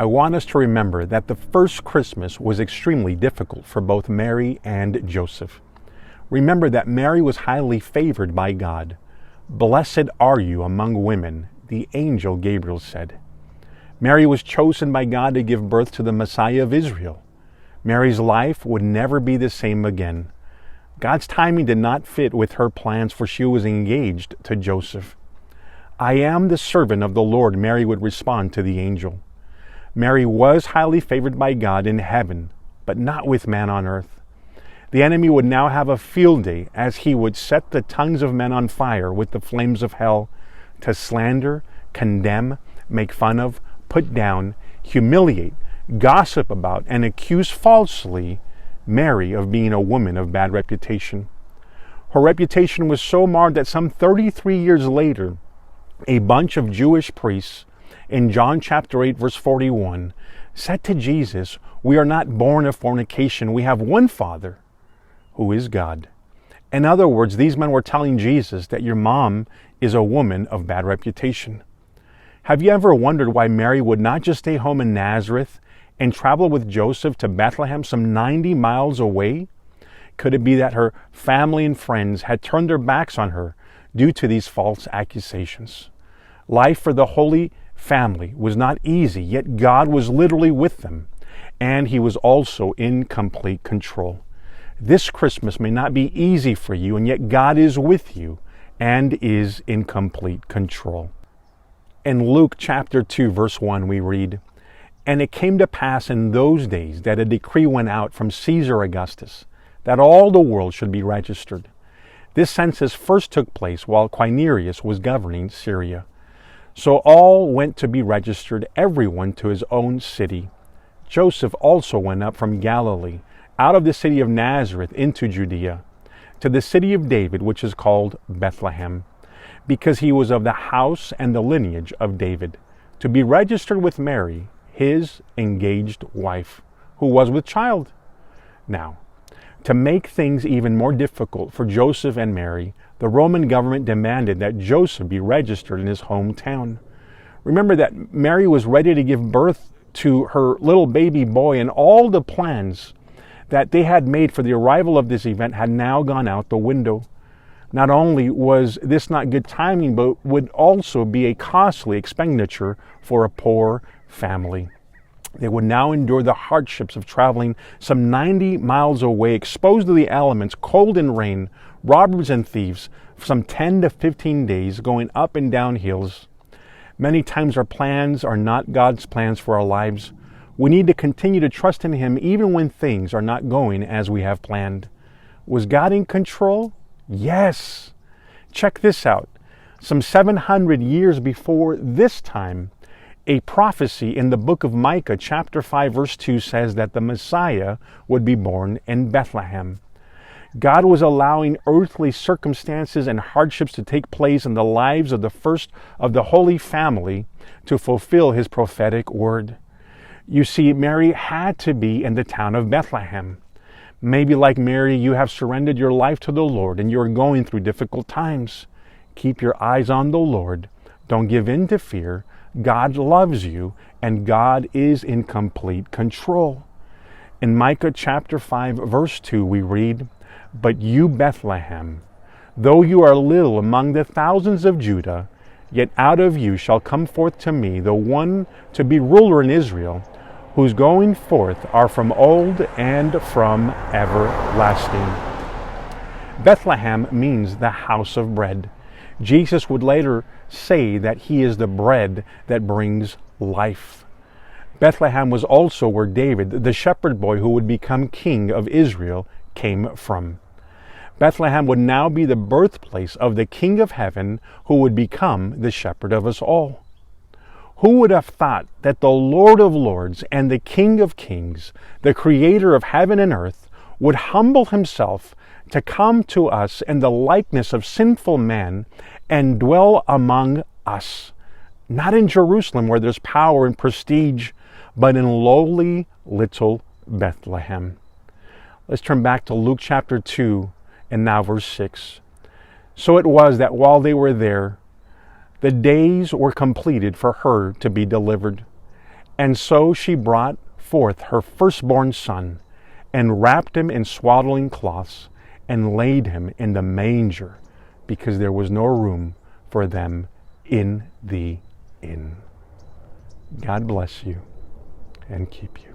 I want us to remember that the first Christmas was extremely difficult for both Mary and Joseph. Remember that Mary was highly favored by God. "Blessed are you among women," the angel Gabriel said. Mary was chosen by God to give birth to the Messiah of Israel. Mary's life would never be the same again. God's timing did not fit with her plans, for she was engaged to Joseph. "I am the servant of the Lord," Mary would respond to the angel. Mary was highly favored by God in heaven, but not with man on earth. The enemy would now have a field day as he would set the tongues of men on fire with the flames of hell to slander, condemn, make fun of, put down, humiliate, gossip about, and accuse falsely Mary of being a woman of bad reputation. Her reputation was so marred that some 33 years later, a bunch of Jewish priests in John chapter 8, verse 41, said to Jesus, "We are not born of fornication. We have one Father, who is God." In other words, these men were telling Jesus that your mom is a woman of bad reputation. Have you ever wondered why Mary would not just stay home in Nazareth and travel with Joseph to Bethlehem, some 90 miles away? Could it be that her family and friends had turned their backs on her due to these false accusations? Life for the Holy Family was not easy, yet God was literally with them, and He was also in complete control. This Christmas may not be easy for you, and yet God is with you and is in complete control. In Luke chapter 2, verse 1, we read, "And it came to pass in those days that a decree went out from Caesar Augustus, that all the world should be registered. This census first took place while Quirinius was governing Syria. So all went to be registered, everyone to his own city. Joseph also went up from Galilee, out of the city of Nazareth into Judea, to the city of David, which is called Bethlehem, because he was of the house and the lineage of David, to be registered with Mary, his engaged wife, who was with child." Now, to make things even more difficult for Joseph and Mary, the Roman government demanded that Joseph be registered in his hometown. Remember that Mary was ready to give birth to her little baby boy, and all the plans that they had made for the arrival of this event had now gone out the window. Not only was this not good timing, but would also be a costly expenditure for a poor family. They would now endure the hardships of traveling some 90 miles away, exposed to the elements, cold and rain, robbers and thieves, for some 10 to 15 days, going up and down hills. Many times our plans are not God's plans for our lives. We need to continue to trust in Him even when things are not going as we have planned. Was God in control? Yes. Check this out. Some 700 years before this time, a prophecy in the book of Micah, chapter 5, verse 2 says that the Messiah would be born in Bethlehem. God was allowing earthly circumstances and hardships to take place in the lives of the first of the Holy Family to fulfill His prophetic word. You see, Mary had to be in the town of Bethlehem. Maybe like Mary, you have surrendered your life to the Lord and you're going through difficult times. Keep your eyes on the Lord. Don't give in to fear. God loves you and God is in complete control. In Micah chapter 5, verse 2, we read, "But you, Bethlehem, though you are little among the thousands of Judah, yet out of you shall come forth to me the one to be ruler in Israel, whose going forth are from old and from everlasting." Bethlehem means the house of bread. Jesus would later say that He is the bread that brings life. Bethlehem was also where David, the shepherd boy who would become king of Israel, came from. Bethlehem would now be the birthplace of the King of Heaven who would become the shepherd of us all. Who would have thought that the Lord of Lords and the King of Kings, the Creator of heaven and earth, would humble Himself to come to us in the likeness of sinful man and dwell among us, not in Jerusalem where there's power and prestige, but in lowly little Bethlehem. Let's turn back to Luke chapter 2 and now verse 6. "So it was that while they were there, the days were completed for her to be delivered. And so she brought forth her firstborn son, and wrapped him in swaddling cloths, and laid him in the manger, because there was no room for them in the inn. God bless you and keep you.